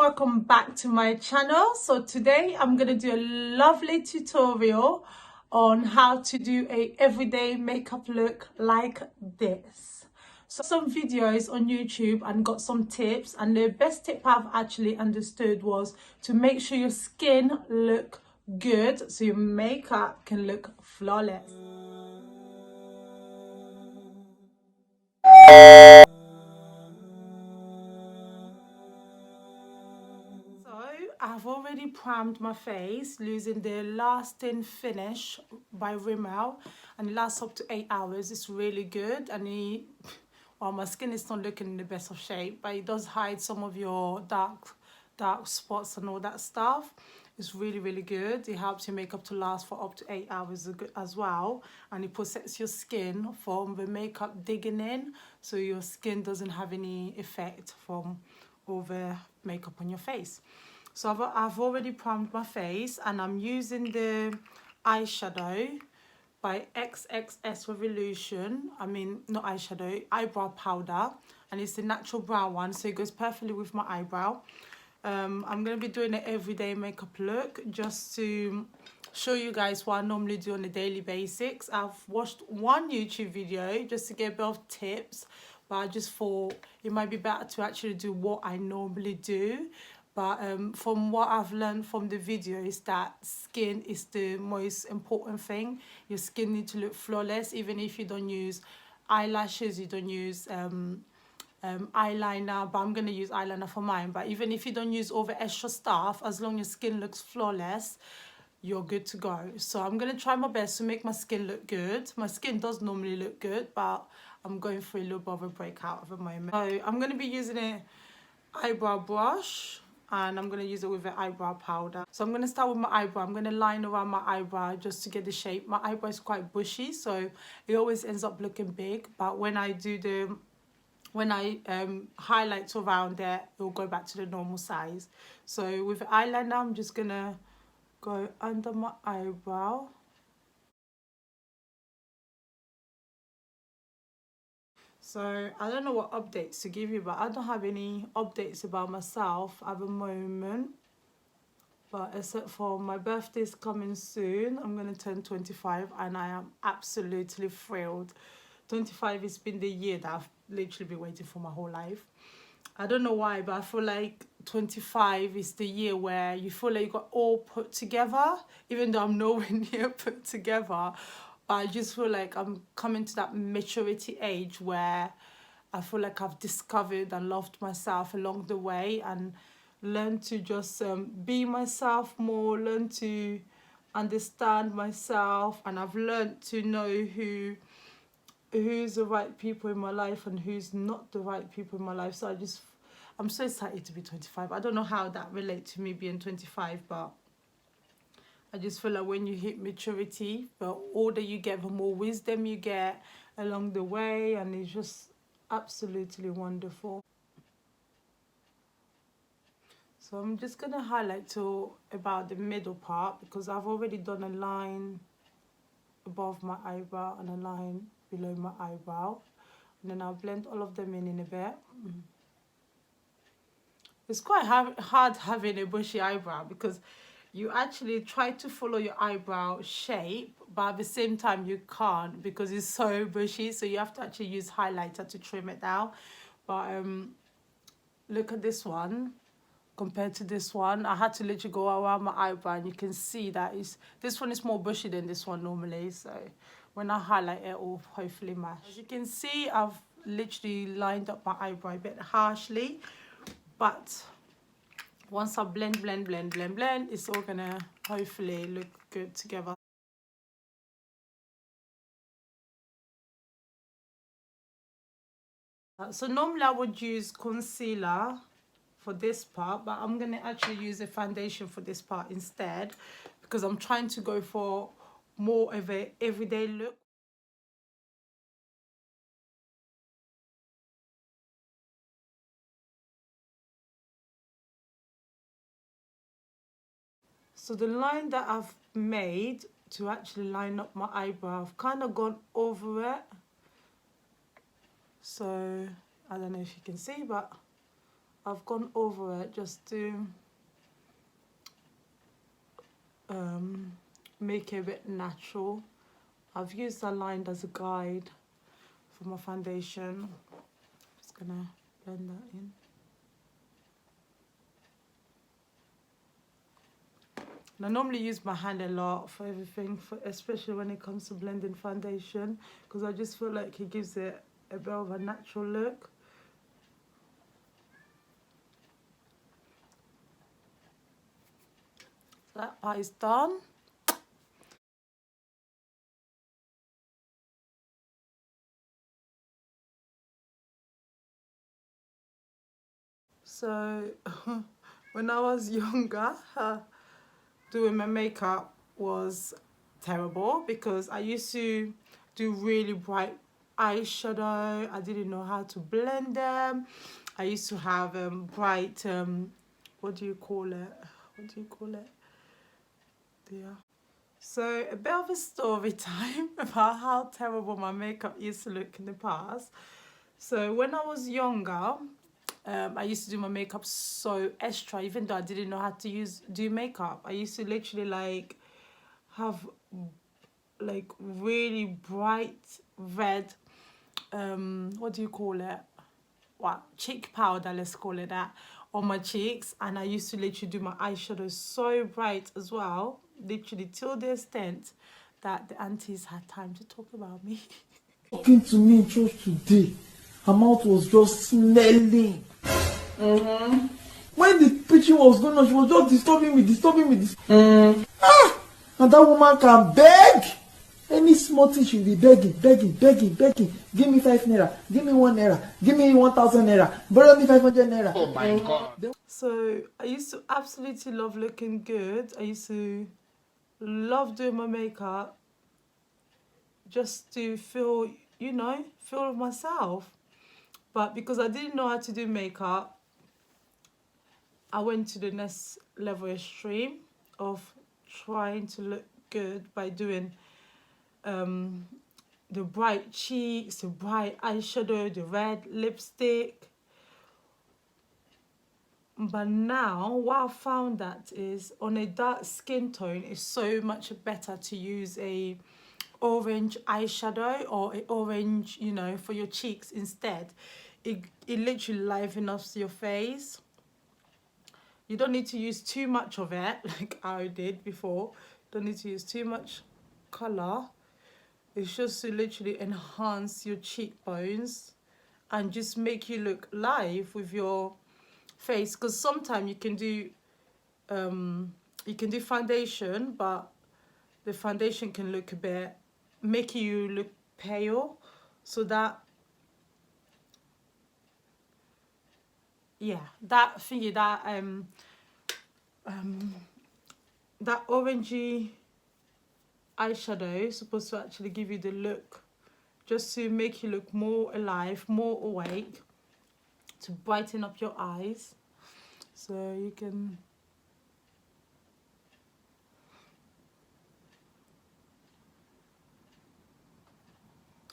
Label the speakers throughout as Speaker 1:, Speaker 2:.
Speaker 1: welcome back to my channel. So today I'm going to do a lovely tutorial on how to do a everyday makeup look like this. So some videos on YouTube and got some tips, and the best tip I've actually understood was to make sure your skin look good so your makeup can look flawless. I've already primed my face using the Lasting Finish by Rimmel, and it lasts up to 8 hours. It's really good, and well, my skin is not looking in the best of shape, but it does hide some of your dark spots and all that stuff. It's really good. It helps your makeup to last for up to 8 hours as well, and it protects your skin from the makeup digging in, so your skin doesn't have any effect from all the makeup on your face. So I've already primed my face, and I'm using the eyeshadow by XXS Revolution. I mean, not eyeshadow, eyebrow powder. And it's the natural brown one, so it goes perfectly with my eyebrow. I'm going to be doing an everyday makeup look just to show you guys what I normally do on a daily basis. I've watched one YouTube video just to get a bit of tips, but I just thought it might be better to actually do what I normally do. But from what I've learned from the video is that skin is the most important thing. Your skin needs to look flawless, even if you don't use eyelashes, you don't use eyeliner, but I'm going to use eyeliner for mine. But even if you don't use all the extra stuff, as long as your skin looks flawless, you're good to go. So I'm going to try my best to make my skin look good. My skin does normally look good, but I'm going through a little bit of a breakout at the moment. So I'm going to be using an eyebrow brush, and I'm going to use it with an eyebrow powder. So I'm going to start with my eyebrow. I'm going to line around my eyebrow just to get the shape. My eyebrow is quite bushy, so it always ends up looking big. But when I highlight around there, it'll go back to the normal size. So with eyeliner, I'm just going to go under my eyebrow. So I don't know what updates to give you, but I don't have any updates about myself at the moment. But except for my birthday's coming soon, I'm going to turn 25, and I am absolutely thrilled. 25 has been the year that I've literally been waiting for my whole life. I don't know why, but I feel like 25 is the year where you feel like you got all put together, even though I'm nowhere near put together. But I just feel like I'm coming to that maturity age where I feel like I've discovered and loved myself along the way, and learn to just be myself more, learn to understand myself, and I've learned to know who's the right people in my life and who's not the right people in my life. So I'm so excited to be 25. I don't know how that relates to me being 25, but I just feel like when you hit maturity, the older you get, the more wisdom you get along the way, and it's just absolutely wonderful. So I'm just going to highlight to about the middle part, because I've already done a line above my eyebrow and a line below my eyebrow. And then I'll blend all of them in a bit. It's quite hard having a bushy eyebrow, because you actually try to follow your eyebrow shape, but at the same time you can't because it's so bushy. So you have to actually use highlighter to trim it down. But look at this one compared to this one. I had to literally go around my eyebrow, and you can see that this one is more bushy than this one normally. So when I highlight it, will hopefully match. As you can see, I've literally lined up my eyebrow a bit harshly, but once I blend, it's all gonna hopefully look good together. So normally I would use concealer for this part, but I'm going to actually use a foundation for this part instead, because I'm trying to go for more of a everyday look. So the line that I've made to actually line up my eyebrow, I've kind of gone over it. So I don't know if you can see, but I've gone over it just to make it a bit natural. I've used that line as a guide for my foundation. Just gonna blend that in. And I normally use my hand a lot for everything, especially when it comes to blending foundation, because I just feel like it gives it a bit of a natural look. So that part is done. So when I was younger, doing my makeup was terrible because I used to do really bright eyeshadow. I didn't know how to blend them. I used to have bright, what do you call it? What do you call it? Yeah. So a bit of a story time about how terrible my makeup used to look in the past. So when I was younger, I used to do my makeup so extra, even though I didn't know how to do makeup. I used to literally like have like really bright red, what do you call it? What, cheek powder, let's call it that, on my cheeks. And I used to literally do my eyeshadow so bright as well, literally till the extent that the aunties had time to talk about me.
Speaker 2: Talking to me in church today, her mouth was just smelling. When the preaching was going on, she was just disturbing me. And that woman can beg. Any small thing she'll be begging. Give me 5 naira, give me 1 naira, give me 1,000 naira, borrow me 500 naira.
Speaker 3: Oh my God.
Speaker 1: So I used to absolutely love looking good. I used to love doing my makeup just to feel, you know, feel myself. But because I didn't know how to do makeup, I went to the next level extreme of trying to look good by doing the bright cheeks, the bright eyeshadow, the red lipstick. But now what I found that is on a dark skin tone, it's so much better to use a orange eyeshadow or a orange, you know, for your cheeks instead. It literally livens up your face. You don't need to use too much of it like I did before. Don't need to use too much color. It's just to literally enhance your cheekbones and just make you look live with your face. Because sometimes you can do foundation, but the foundation can look a bit, make you look pale. So that, yeah, that thingy, that orangey eyeshadow is supposed to actually give you the look, just to make you look more alive, more awake, to brighten up your eyes. So you can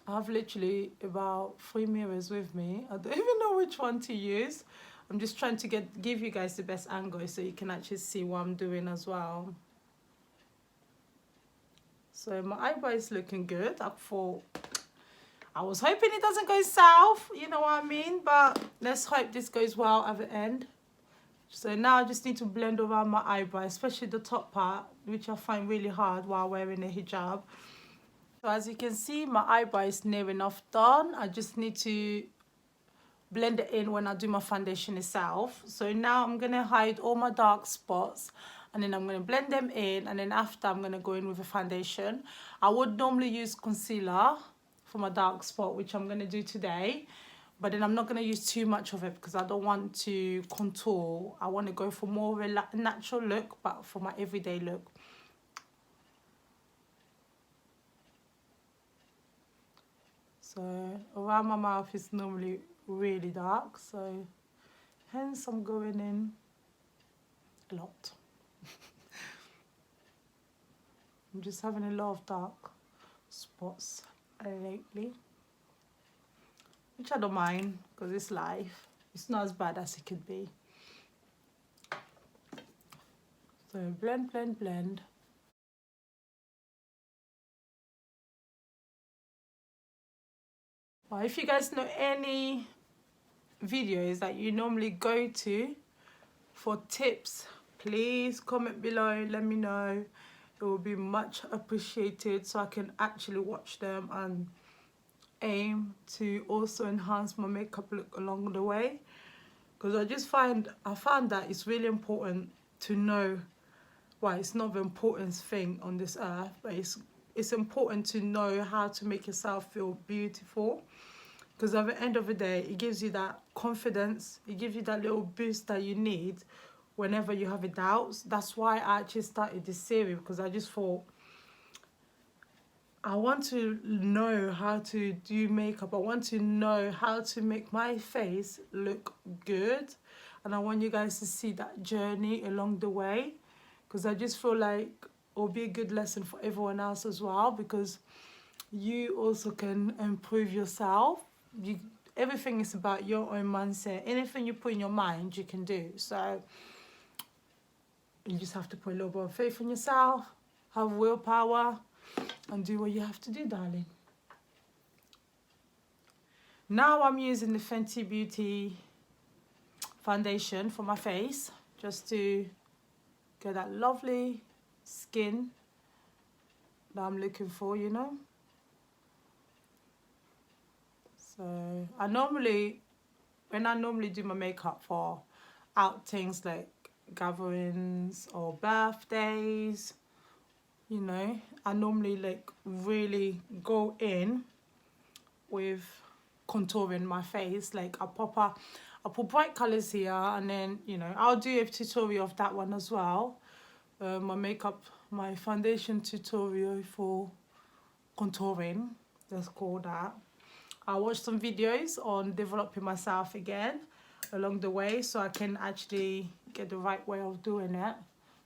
Speaker 1: I have literally about 3 mirrors with me. I don't even know which one to use. I'm just trying to give you guys the best angle so you can actually see what I'm doing as well. So my eyebrow is looking good. I was hoping it doesn't go south, you know what I mean? But let's hope this goes well at the end. So now I just need to blend around my eyebrow, especially the top part, which I find really hard while wearing a hijab. So as you can see, my eyebrow is near enough done. I just need to blend it in when I do my foundation itself. So now I'm going to hide all my dark spots and then I'm going to blend them in, and then after I'm going to go in with a foundation. I would normally use concealer for my dark spot, which I'm going to do today, but then I'm not going to use too much of it because I don't want to contour. I want to go for more of a natural look, but for my everyday look. So around my mouth is normally really dark, so hence I'm going in a lot. I'm just having a lot of dark spots lately, which I don't mind because it's life. It's not as bad as it could be. So blend, blend, blend. Well, if you guys know any videos that you normally go to for tips, please comment below, let me know. It will be much appreciated so I can actually watch them and aim to also enhance my makeup look along the way. Because I found that it's really important to know, well, it's not the important thing on this earth, but it's important to know how to make yourself feel beautiful. Because at the end of the day, it gives you that confidence, it gives you that little boost that you need whenever you have a doubt. That's why I actually started this series, because I just thought, I want to know how to do makeup. I want to know how to make my face look good. And I want you guys to see that journey along the way. Because I just feel like it'll be a good lesson for everyone else as well. Because you also can improve yourself. Everything is about your own mindset. Anything you put in your mind, you can do. So you just have to put a little bit of faith in yourself, have willpower, and do what you have to do, darling. Now I'm using the Fenty Beauty foundation for my face, just to get that lovely skin that I'm looking for, you know. So when I normally do my makeup for outings like gatherings or birthdays, you know, I normally like really go in with contouring my face. Like I put bright colors here, and then, you know, I'll do a tutorial of that one as well. My foundation tutorial for contouring, let's call that. I watched some videos on developing myself again along the way, so I can actually get the right way of doing it.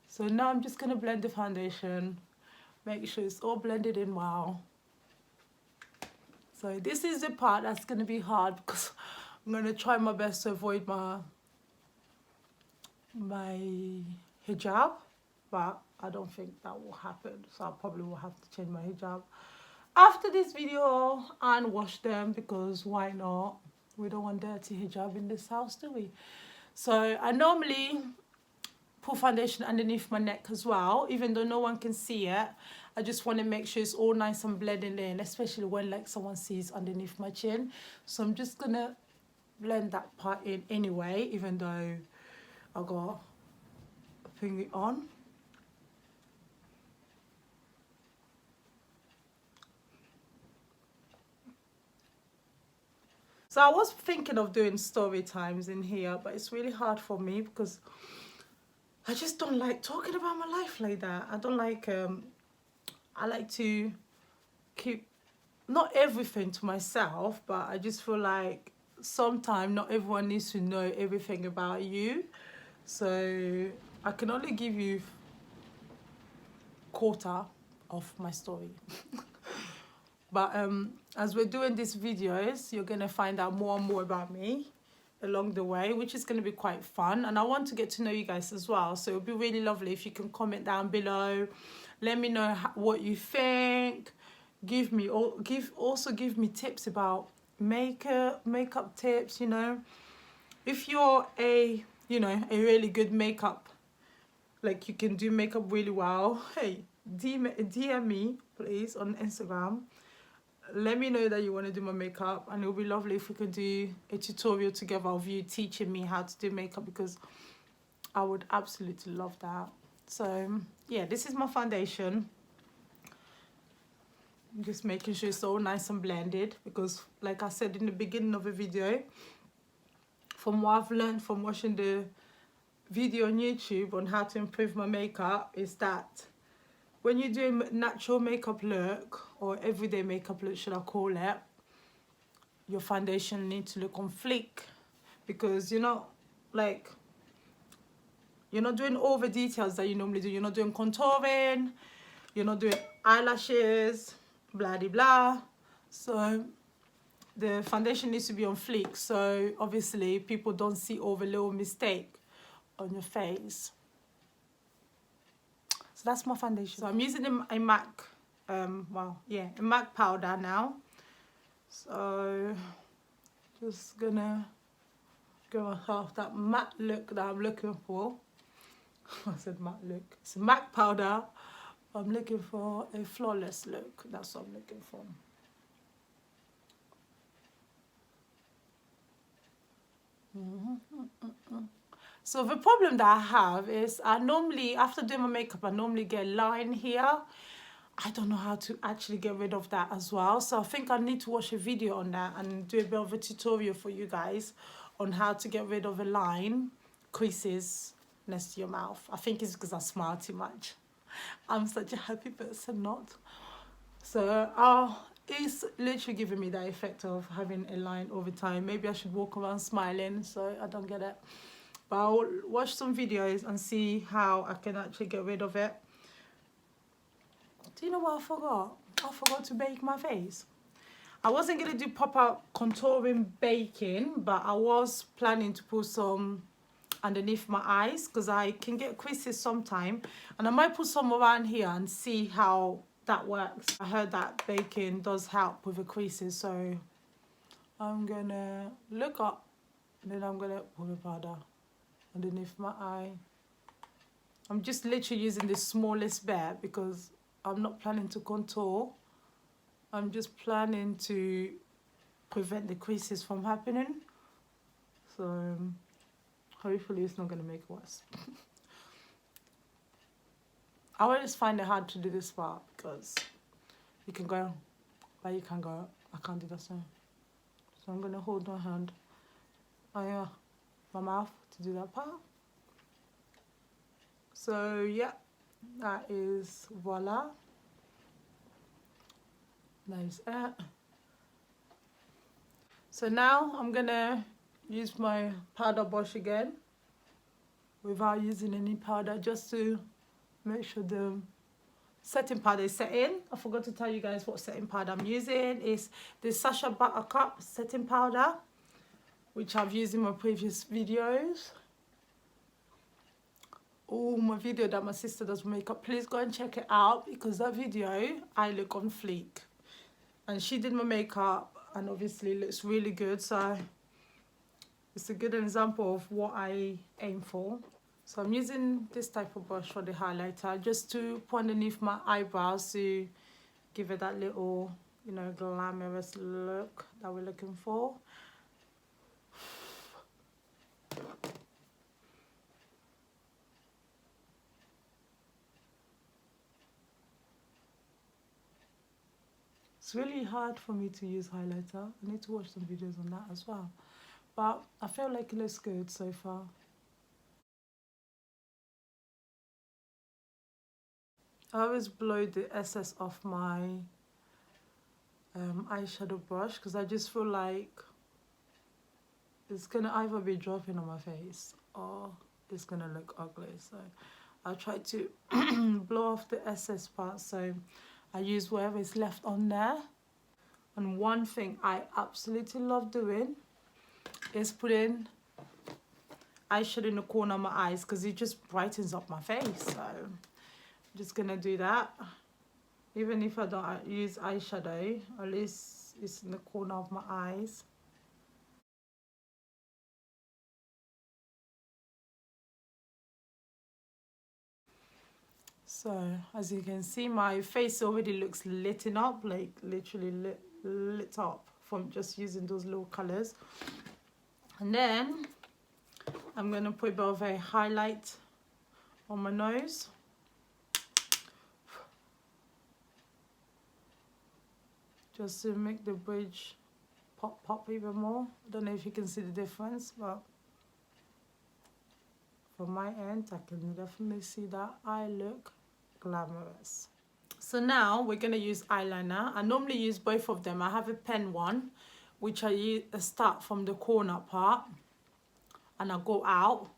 Speaker 1: So now I'm just going to blend the foundation, make sure it's all blended in well. So this is the part that's going to be hard, because I'm going to try my best to avoid my hijab, but I don't think that will happen, so I probably will have to change my hijab after this video and wash them, because why not? We don't want dirty hijab in this house, do we? So I normally put foundation underneath my neck as well, even though no one can see it. I just want to make sure it's all nice and blending in, especially when like someone sees underneath my chin. So I'm just gonna blend that part in anyway, even though I got a thingy on. So I was thinking of doing story times in here, but it's really hard for me because I just don't like talking about my life like that. I don't like, I like to keep, not everything to myself, but I just feel like sometimes not everyone needs to know everything about you. So I can only give you quarter of my story. But as we're doing these videos, you're going to find out more and more about me along the way, which is going to be quite fun. And I want to get to know you guys as well. So it would be really lovely if you can comment down below. Let me know what you think. Also give me tips about makeup tips, you know. If you're a really good makeup, like you can do makeup really well, hey, DM me, please, on Instagram. Let me know that you want to do my makeup, and it would be lovely if we could do a tutorial together of you teaching me how to do makeup, because I would absolutely love that. So yeah, this is my foundation. I'm just making sure it's all nice and blended, because like I said in the beginning of the video, from what I've learned from watching the video on YouTube on how to improve my makeup, is that when you do a natural makeup look, or everyday makeup look should I call it, your foundation needs to look on fleek, because you're not doing all the details that you normally do. You're not doing contouring, you're not doing eyelashes, blah de blah. So the foundation needs to be on fleek, so obviously people don't see all the little mistake on your face. So that's my foundation. So I'm using a MAC, a MAC powder now. So just gonna give myself that matte look that I'm looking for. I said matte look. It's a MAC powder. I'm looking for a flawless look. That's what I'm looking for. So the problem that I have is I normally, after doing my makeup, I normally get a line here. I don't know how to actually get rid of that as well. So I think I need to watch a video on that and do a bit of a tutorial for you guys on how to get rid of a line, creases next to your mouth. I think it's because I smile too much. I'm such a happy person, not. So it's literally giving me that effect of having a line all the time. Maybe I should walk around smiling so I don't get it. But I'll watch some videos and see how I can actually get rid of it. Do you know what I forgot? I forgot to bake my face. I wasn't going to do proper contouring baking, but I was planning to put some underneath my eyes because I can get creases sometime. And I might put some around here and see how that works. I heard that baking does help with the creases, so I'm going to look up and then I'm going to put the powder underneath my eye. I'm just literally using the smallest bit because I'm not planning to contour. I'm just planning to prevent the creases from happening. So hopefully it's not going to make it worse. I always find it hard to do this part because you can go, but you can't go. I can't do that so. So I'm going to hold my hand on my mouth to do that part. So yeah, that is voila. That is it. So now I'm gonna use my powder brush again without using any powder, just to make sure the setting powder is set in. I forgot to tell you guys what setting powder I'm using. It's the Sacha Buttercup setting powder, which I've used in my previous videos. Oh, my video that my sister does makeup, please go and check it out because that video I look on fleek. And she did my makeup and obviously it looks really good, so it's a good example of what I aim for. So I'm using this type of brush for the highlighter just to put underneath my eyebrows to give it that little, you know, glamorous look that we're looking for. It's really hard for me to use highlighter. I need to watch some videos on that as well. But I feel like it looks good so far. I always blow the excess off my eyeshadow brush because I just feel like it's gonna either be dropping on my face or it's gonna look ugly. So I try to blow off the excess part, so I use whatever is left on there. And one thing I absolutely love doing is putting eyeshadow in the corner of my eyes because it just brightens up my face. So I'm just gonna do that. Even if I don't use eyeshadow, at least it's in the corner of my eyes. So as you can see, my face already looks lit up, like literally lit up from just using those little colors. And then I'm gonna put a bit of a highlight on my nose. Just to make the bridge pop even more. I don't know if you can see the difference, but from my end, I can definitely see that I look glamorous. So now we're going to use eyeliner. I normally use both of them. I have a pen one, which I start from the corner part and I go out.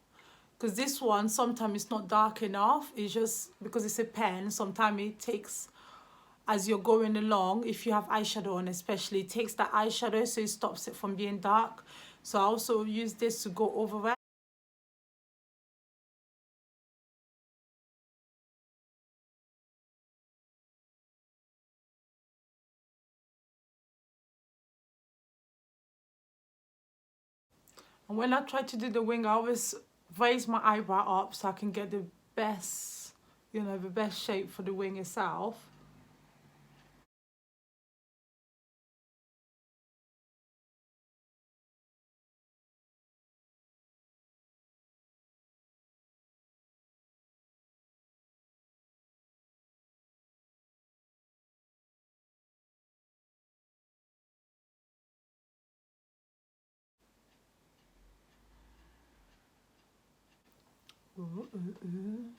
Speaker 1: Because this one, sometimes it's not dark enough. It's just because it's a pen, sometimes it takes as you're going along. If you have eyeshadow on especially, it takes that eyeshadow so it stops it from being dark. So I also use this to go over it. And when I try to do the wing, I always raise my eyebrow up so I can get the best, you know, the best shape for the wing itself.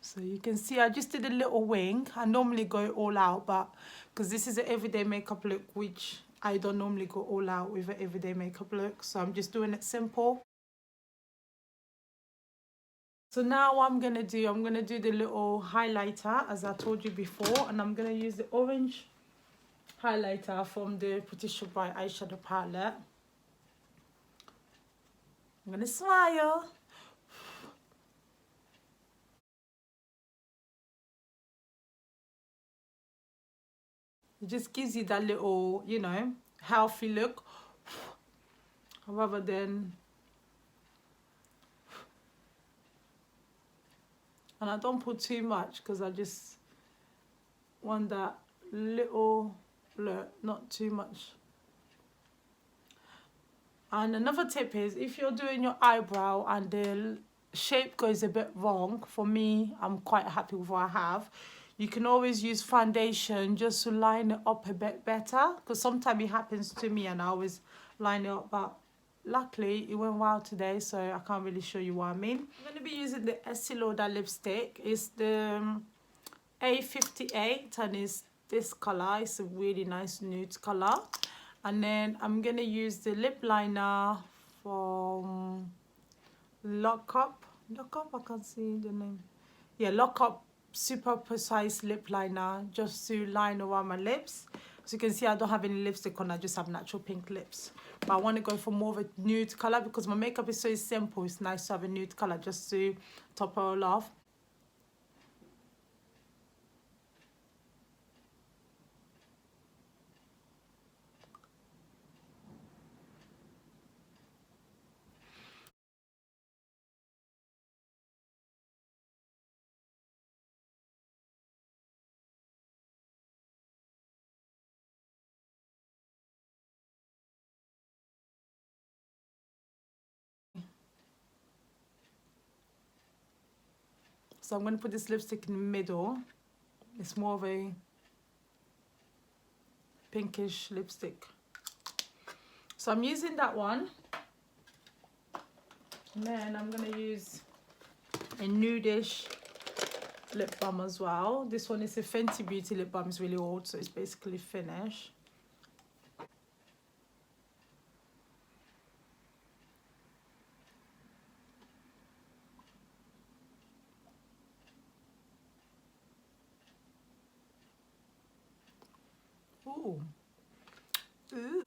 Speaker 1: So you can see I just did a little wing. I normally go all out, but because this is an everyday makeup look, which I don't normally go all out with an everyday makeup look, so I'm just doing it simple. So now what I'm going to do the little highlighter as I told you before, and I'm going to use the orange highlighter from the Patricia Bright eyeshadow palette. I'm going to smile. It just gives you that little, you know, healthy look rather than... And I don't put too much because I just want that little look, not too much. And another tip is, if you're doing your eyebrow and the shape goes a bit wrong, for me, I'm quite happy with what I have. You can always use foundation just to line it up a bit better, because sometimes it happens to me and I always line it up, but luckily it went well today, so I can't really show you what I mean. I'm going to be using the Estee Lauder lipstick. It's the A58 and it's this colour. It's a really nice nude colour. And then I'm going to use the lip liner from Lock Up. I can't see the name. Yeah, Lock Up Super Precise Lip Liner, just to line around my lips. As you can see, I don't have any lipstick on, I just have natural pink lips. But I want to go for more of a nude colour because my makeup is so simple. It's nice to have a nude colour just to top it all off. So I'm going to put this lipstick in the middle. It's more of a pinkish lipstick. So I'm using that one. And then I'm going to use a nudish lip balm as well. This one is a Fenty Beauty lip balm. It's really old, so it's basically finished. Ooh. Ooh.